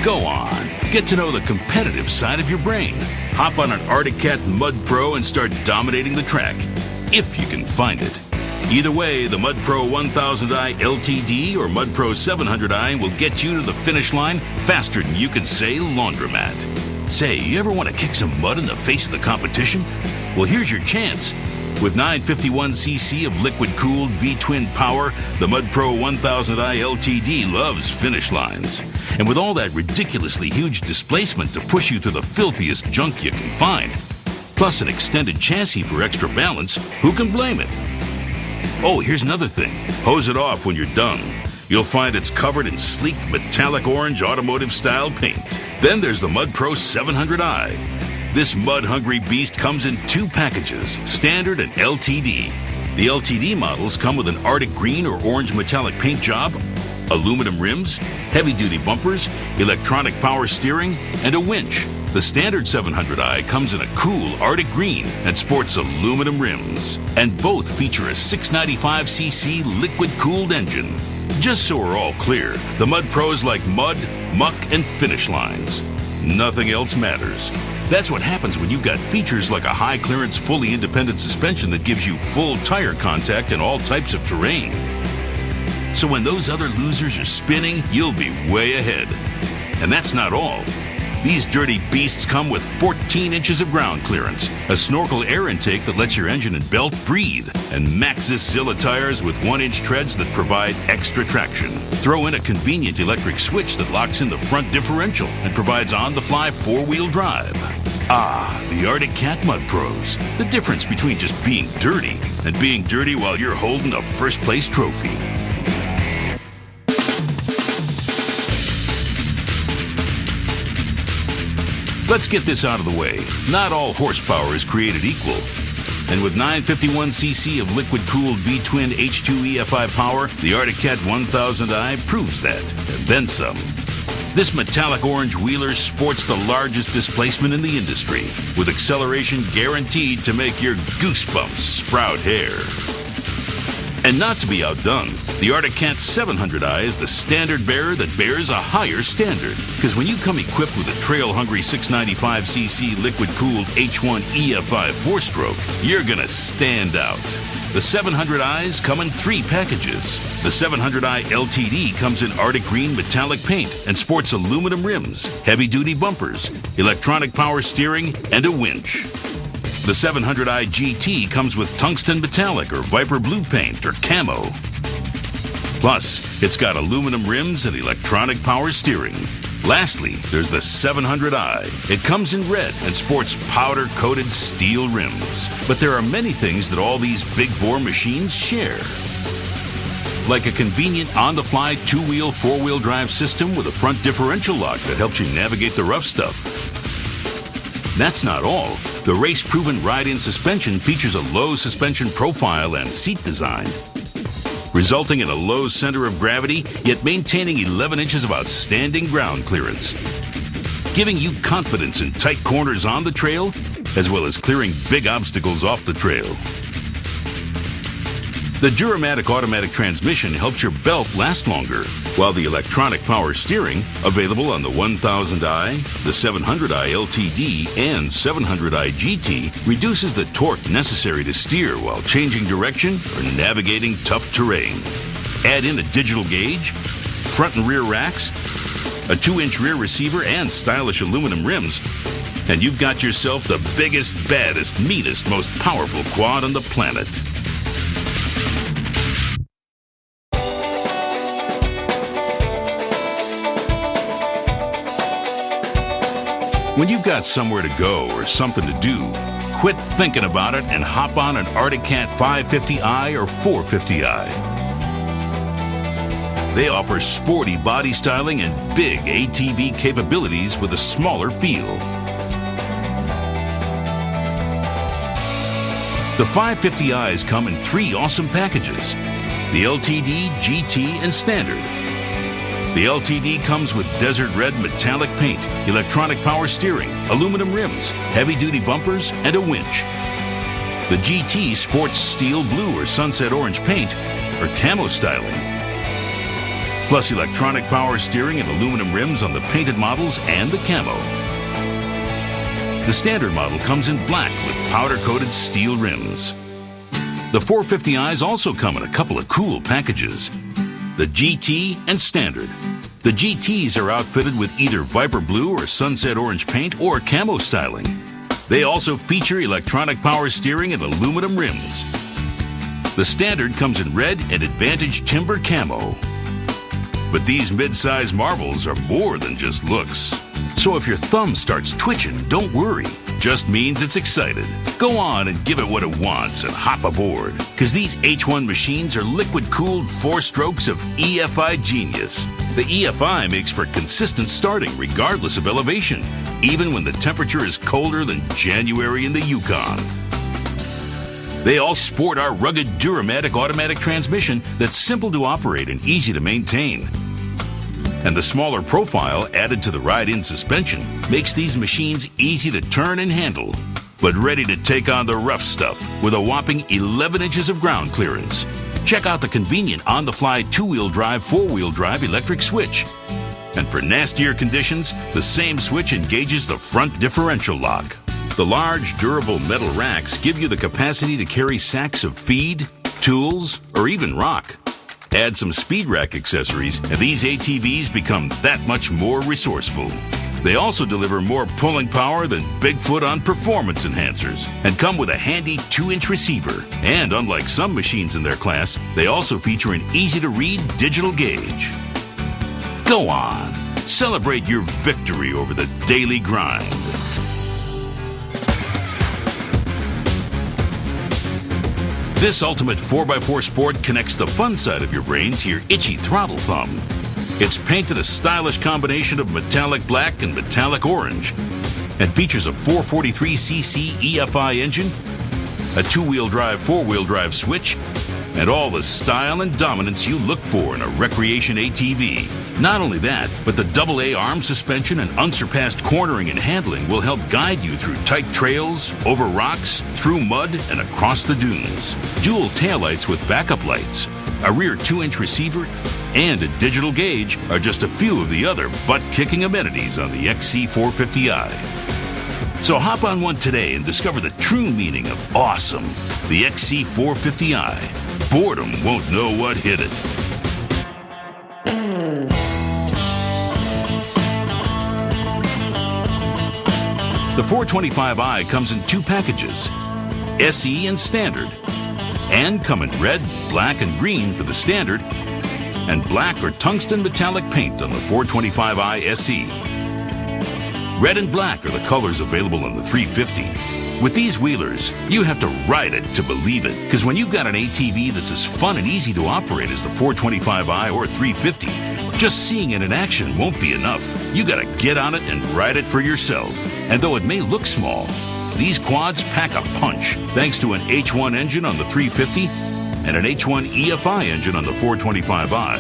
Go on, get to know the competitive side of your brain. Hop on an Arctic Cat Mud Pro and start dominating the track, if you can find it. Either way, the Mud Pro 1000i LTD or Mud Pro 700i will get you to the finish line faster than you can say laundromat. Say, you ever want to kick some mud in the face of the competition? Well, here's your chance. With 951cc of liquid-cooled V-twin power, the Mud Pro 1000i LTD loves finish lines. And with all that ridiculously huge displacement to push you through the filthiest junk you can find, plus an extended chassis for extra balance, who can blame it? Oh, here's another thing. Hose it off when you're done. You'll find it's covered in sleek metallic orange automotive-style paint. Then there's the Mud Pro 700i. This mud-hungry beast comes in 2 packages, Standard and LTD. The LTD models come with an Arctic green or orange metallic paint job, aluminum rims, heavy-duty bumpers, electronic power steering, and a winch. The Standard 700i comes in a cool Arctic green and sports aluminum rims. And both feature a 695cc liquid-cooled engine. Just so we're all clear, the Mud Pros like mud, muck, and finish lines. Nothing else matters. That's what happens when you've got features like a high-clearance, fully independent suspension that gives you full tire contact in all types of terrain. So when those other losers are spinning, you'll be way ahead. And that's not all. These dirty beasts come with 14 inches of ground clearance, a snorkel air intake that lets your engine and belt breathe, and Maxxis Zilla tires with 1-inch treads that provide extra traction. Throw in a convenient electric switch that locks in the front differential and provides on-the-fly 4-wheel drive. Ah, the Arctic Cat Mud Pros. The difference between just being dirty and being dirty while you're holding a first-place trophy. Let's get this out of the way. Not all horsepower is created equal. And with 951cc of liquid-cooled V-twin H2 EFI power, the Arctic Cat 1000i proves that, and then some. This metallic orange wheeler sports the largest displacement in the industry, with acceleration guaranteed to make your goosebumps sprout hair. And not to be outdone, the Arctic Cat 700i is the standard bearer that bears a higher standard. Because when you come equipped with a trail-hungry 695cc liquid-cooled H1 EFI 4-stroke, you're gonna stand out. The 700i's come in 3 packages. The 700i LTD comes in Arctic green metallic paint and sports aluminum rims, heavy-duty bumpers, electronic power steering, and a winch. The 700i GT comes with tungsten metallic or viper blue paint or camo. Plus, it's got aluminum rims and electronic power steering. Lastly, there's the 700i. It comes in red and sports powder-coated steel rims. But there are many things that all these big-bore machines share. Like a convenient on-the-fly 2-wheel, 4-wheel drive system with a front differential lock that helps you navigate the rough stuff. That's not all. The race-proven ride-in suspension features a low suspension profile and seat design, resulting in a low center of gravity, yet maintaining 11 inches of outstanding ground clearance, giving you confidence in tight corners on the trail, as well as clearing big obstacles off the trail. The Duramatic automatic transmission helps your belt last longer, while the electronic power steering, available on the 1000i, the 700i LTD, and 700i GT, reduces the torque necessary to steer while changing direction or navigating tough terrain. Add in a digital gauge, front and rear racks, a 2-inch rear receiver, and stylish aluminum rims, and you've got yourself the biggest, baddest, meanest, most powerful quad on the planet. When you've got somewhere to go or something to do, quit thinking about it and hop on an Arctic Cat 550i or 450i. They offer sporty body styling and big ATV capabilities with a smaller feel. The 550i's come in 3 awesome packages: the LTD, GT, and Standard. The LTD comes with desert red metallic paint, electronic power steering, aluminum rims, heavy-duty bumpers, and a winch. The GT sports steel blue or sunset orange paint or camo styling. plus electronic power steering and aluminum rims on the painted models and the camo. The standard model comes in black with powder-coated steel rims. The 450i's also come in a couple of cool packages, the GT and Standard. The GTs are outfitted with either Viper Blue or Sunset Orange paint or camo styling. They also feature electronic power steering and aluminum rims. The Standard comes in red and Advantage Timber camo. But these mid-size marvels are more than just looks. So if your thumb starts twitching, don't worry. Just means it's excited. Go on and give it what it wants and hop aboard. Because these H1 machines are liquid-cooled 4 strokes of EFI genius. The EFI makes for consistent starting regardless of elevation, even when the temperature is colder than January in the Yukon. They all sport our rugged Duramatic automatic transmission that's simple to operate and easy to maintain. And the smaller profile added to the ride-in suspension makes these machines easy to turn and handle, but ready to take on the rough stuff with a whopping 11 inches of ground clearance. Check out the convenient on-the-fly 2-wheel drive, 4-wheel drive electric switch. And for nastier conditions, the same switch engages the front differential lock. The large, durable metal racks give you the capacity to carry sacks of feed, tools, or even rock. Add some speed rack accessories, and these ATVs become that much more resourceful. They also deliver more pulling power than Bigfoot on performance enhancers, and come with a handy 2-inch receiver. And unlike some machines in their class, they also feature an easy-to-read digital gauge. Go on, celebrate your victory over the daily grind. This ultimate 4x4 Sport connects the fun side of your brain to your itchy throttle thumb. It's painted a stylish combination of metallic black and metallic orange and features a 443cc EFI engine, a 2-wheel drive, 4-wheel drive switch, and all the style and dominance you look for in a recreation ATV. Not only that, but the AA arm suspension and unsurpassed cornering and handling will help guide you through tight trails, over rocks, through mud, and across the dunes. Dual taillights with backup lights, a rear 2-inch receiver, and a digital gauge are just a few of the other butt-kicking amenities on the XC450i. So hop on one today and discover the true meaning of awesome. The XC450i. Boredom won't know what hit it. The 425i comes in 2 packages, SE and Standard, and come in red, black, and green for the Standard, and black or tungsten metallic paint on the 425i SE. Red and black are the colors available on the 350. With these wheelers, you have to ride it to believe it, because when you've got an ATV that's as fun and easy to operate as the 425i or 350, just seeing it in action won't be enough. You gotta get on it and ride it for yourself. And though it may look small, these quads pack a punch thanks to an H1 engine on the 350 and an H1 EFI engine on the 425i.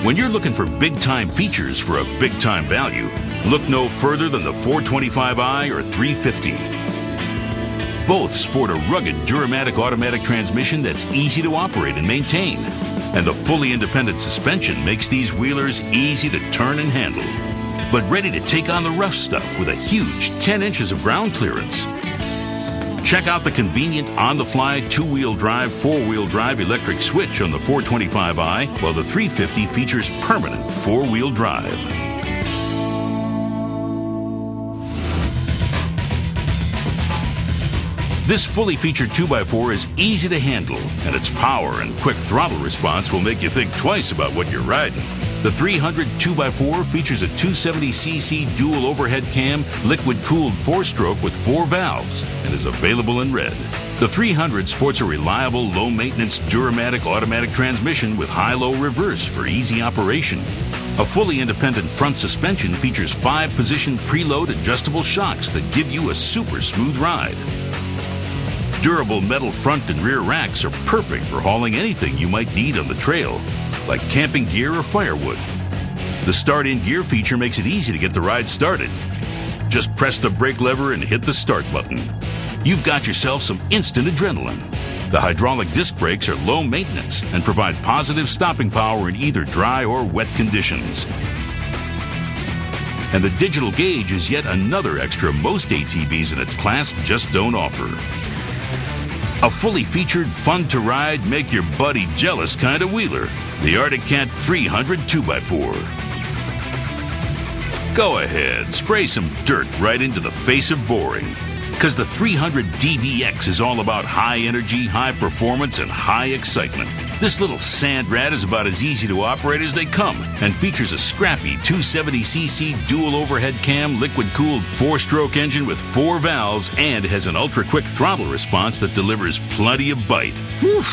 When you're looking for big-time features for a big-time value, look no further than the 425i or 350. Both sport a rugged Duramatic automatic transmission that's easy to operate and maintain. And the fully independent suspension makes these wheelers easy to turn and handle, but ready to take on the rough stuff with a huge 10 inches of ground clearance. Check out the convenient on-the-fly 2-wheel drive, 4-wheel drive electric switch on the 425i, while the 350 features permanent 4-wheel drive. This fully featured 2x4 is easy to handle, and its power and quick throttle response will make you think twice about what you're riding. The 300 2x4 features a 270cc dual overhead cam, liquid-cooled 4-stroke with 4 valves, and is available in red. The 300 sports a reliable, low-maintenance Duramatic automatic transmission with high-low reverse for easy operation. A fully independent front suspension features 5-position preload adjustable shocks that give you a super smooth ride. Durable metal front and rear racks are perfect for hauling anything you might need on the trail, like camping gear or firewood. The start-in gear feature makes it easy to get the ride started. Just press the brake lever and hit the start button. You've got yourself some instant adrenaline. The hydraulic disc brakes are low maintenance and provide positive stopping power in either dry or wet conditions. And the digital gauge is yet another extra most ATVs in its class just don't offer. A fully featured, fun-to-ride, make your buddy jealous kind of wheeler, the ARTICAT 300 2x4. Go ahead, spray some dirt right into the face of boring. Because the 300 DVX is all about high energy, high performance, and high excitement. This little sand rat is about as easy to operate as they come and features a scrappy 270cc dual overhead cam, liquid-cooled 4-stroke engine with 4 valves and has an ultra-quick throttle response that delivers plenty of bite. Whew.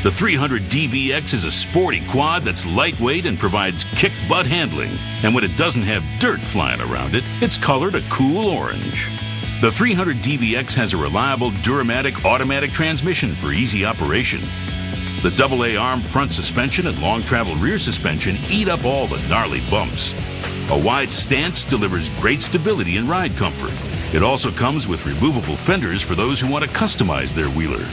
The 300 DVX is a sporty quad that's lightweight and provides kick-butt handling. And when it doesn't have dirt flying around it, it's colored a cool orange. The 300 DVX has a reliable Duramatic automatic transmission for easy operation. The AA arm front suspension and long travel rear suspension eat up all the gnarly bumps. A wide stance delivers great stability and ride comfort. It also comes with removable fenders for those who want to customize their wheeler.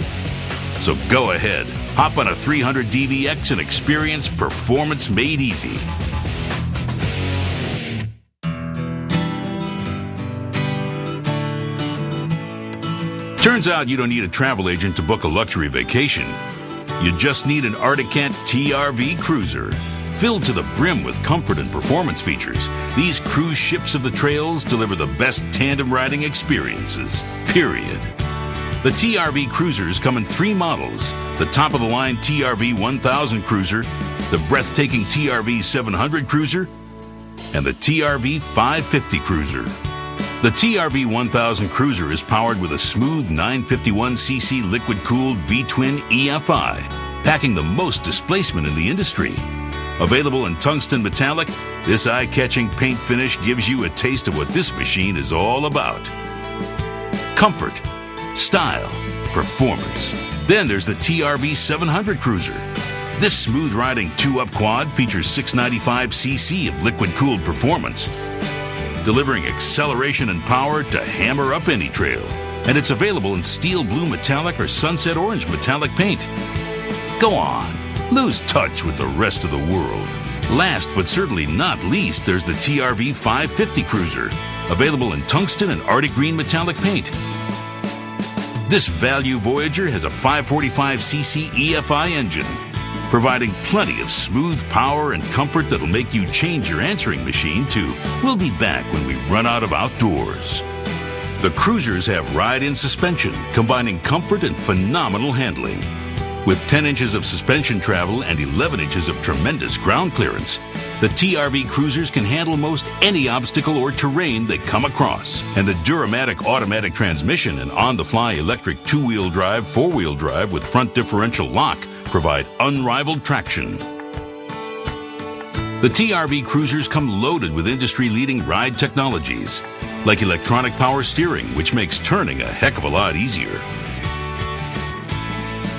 So go ahead, hop on a 300 DVX and experience performance made easy. Turns out you don't need a travel agent to book a luxury vacation. You just need an ARTICAT TRV cruiser. Filled to the brim with comfort and performance features, these cruise ships of the trails deliver the best tandem riding experiences, period. The TRV cruisers come in 3 models: the top-of-the-line TRV 1000 cruiser, the breathtaking TRV 700 cruiser, and the TRV 550 cruiser. The TRV 1000 cruiser is powered with a smooth 951cc liquid-cooled V-twin EFI, packing the most displacement in the industry. Available in tungsten metallic, this eye-catching paint finish gives you a taste of what this machine is all about. Comfort, style, performance. Then there's the TRV 700 cruiser. This smooth-riding 2-up quad features 695cc of liquid-cooled performance, delivering acceleration and power to hammer up any trail. And it's available in steel blue metallic or sunset orange metallic paint. Go on, lose touch with the rest of the world. Last but certainly not least, there's the TRV 550 cruiser, available in tungsten and Arctic green metallic paint. This value Voyager has a 545cc EFI engine, providing plenty of smooth power and comfort that'll make you change your answering machine to "We'll be back when we run out of outdoors." The cruisers have ride-in suspension, combining comfort and phenomenal handling. With 10 inches of suspension travel and 11 inches of tremendous ground clearance, the TRV cruisers can handle most any obstacle or terrain they come across. And the Duramatic automatic transmission and on-the-fly electric 2-wheel drive, 4-wheel drive with front differential lock provide unrivaled traction. The TRV cruisers come loaded with industry-leading ride technologies, like electronic power steering, which makes turning a heck of a lot easier,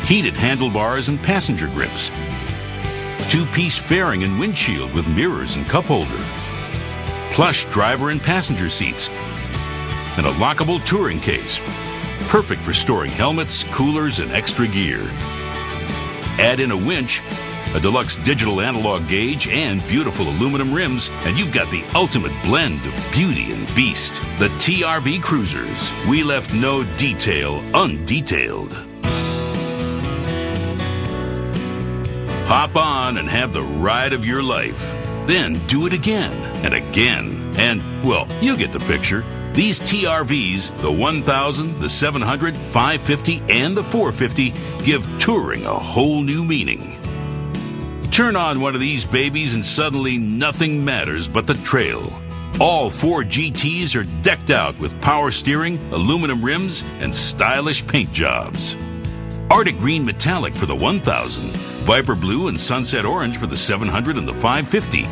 heated handlebars and passenger grips, 2-piece fairing and windshield with mirrors and cup holder, plush driver and passenger seats, and a lockable touring case, perfect for storing helmets, coolers, and extra gear. Add in a winch, a deluxe digital analog gauge, and beautiful aluminum rims, and you've got the ultimate blend of beauty and beast. The TRV cruisers. We left no detail undetailed. Hop on and have the ride of your life. Then do it again and again. And, well, you get the picture. These TRVs, the 1000, the 700, 550, and the 450, give touring a whole new meaning. Turn on one of these babies and suddenly nothing matters but the trail. All 4 GTs are decked out with power steering, aluminum rims, and stylish paint jobs. Arctic green metallic for the 1000, Viper blue and sunset orange for the 700 and the 550.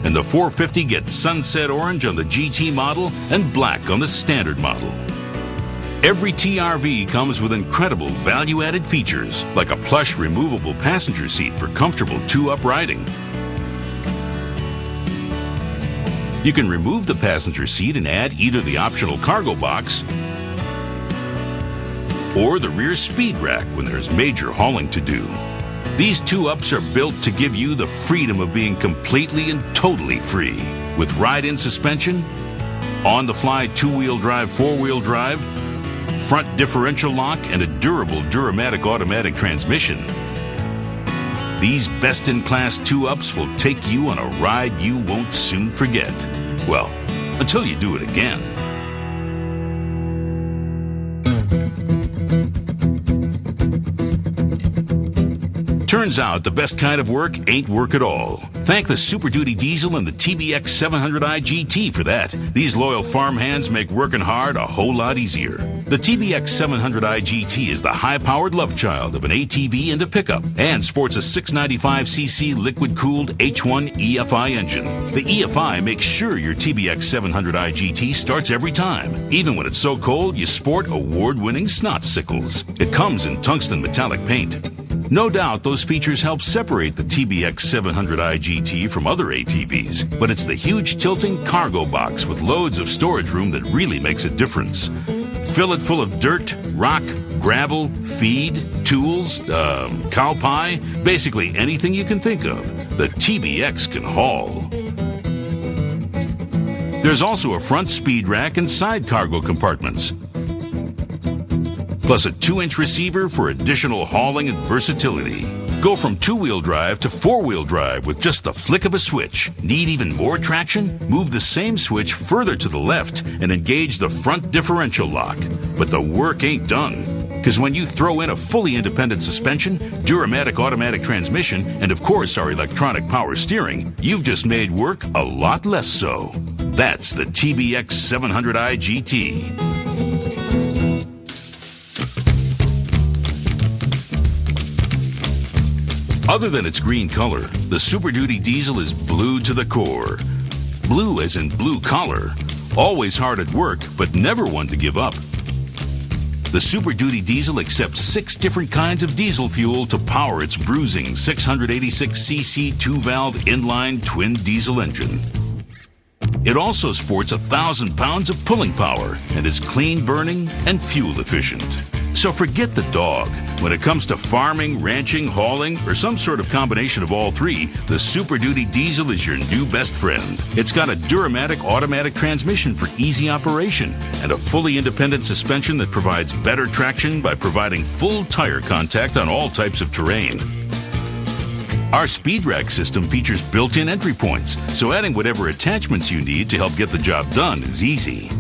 And the 450 gets sunset orange on the GT model and black on the standard model. Every TRV comes with incredible value-added features, like a plush removable passenger seat for comfortable 2-up riding. You can remove the passenger seat and add either the optional cargo box or the rear speed rack when there's major hauling to do. These two-ups are built to give you the freedom of being completely and totally free. With ride-in suspension, on-the-fly two-wheel drive, four-wheel drive, front differential lock, and a durable Duramatic automatic transmission. These best-in-class two-ups will take you on a ride you won't soon forget. Well, until you do it again. Turns out the best kind of work ain't work at all. Thank the Super Duty Diesel and the TBX 700i GT for that. These loyal farmhands make working hard a whole lot easier. The TBX 700i GT is the high-powered love child of an ATV and a pickup, and sports a 695cc liquid-cooled H1 EFI engine. The EFI makes sure your TBX 700i GT starts every time, even when it's so cold you sport award-winning snot sickles. It comes in tungsten metallic paint. No doubt those features help separate the TBX 700i GT from other ATVs, but it's the huge tilting cargo box with loads of storage room that really makes a difference. Fill it full of dirt, rock, gravel, feed, tools, cow pie, basically anything you can think of. The TBX can haul. There's also a front speed rack and side cargo compartments, plus a 2-inch receiver for additional hauling and versatility. Go from two-wheel drive to four-wheel drive with just the flick of a switch. Need even more traction? Move the same switch further to the left and engage the front differential lock. But the work ain't done. Because when you throw in a fully independent suspension, Duramatic automatic transmission, and of course our electronic power steering, you've just made work a lot less so. That's the TBX 700i GT. Other than its green color, the Super Duty Diesel is blue to the core. Blue as in blue collar. Always hard at work, but never one to give up. The Super Duty Diesel accepts 6 different kinds of diesel fuel to power its bruising 686cc 2-valve inline twin diesel engine. It also sports 1,000 pounds of pulling power and is clean burning and fuel efficient. So forget the dog. When it comes to farming, ranching, hauling, or some sort of combination of all three, the Super Duty Diesel is your new best friend. It's got a Duramatic automatic transmission for easy operation and a fully independent suspension that provides better traction by providing full tire contact on all types of terrain. Our Speed Rack system features built-in entry points, so adding whatever attachments you need to help get the job done is easy.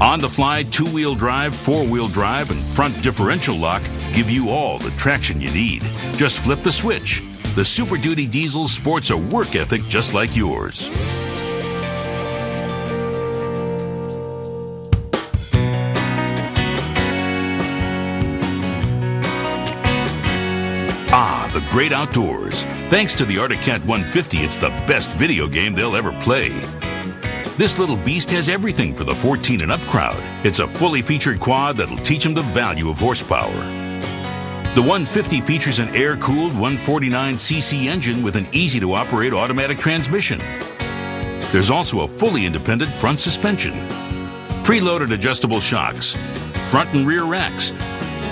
On-the-fly two-wheel drive, four-wheel drive, and front differential lock give you all the traction you need. Just flip the switch. The Super Duty Diesel sports a work ethic just like yours. The great outdoors. Thanks to the ARTICAT 150, it's the best video game they'll ever play. This little beast has everything for the 14 and up crowd. It's a fully featured quad that'll teach them the value of horsepower. The 150 features an air-cooled 149cc engine with an easy-to-operate automatic transmission. There's also a fully independent front suspension, preloaded adjustable shocks, front and rear racks,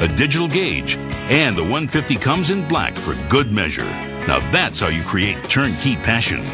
a digital gauge, and the 150 comes in black for good measure. Now that's how you create turnkey passion.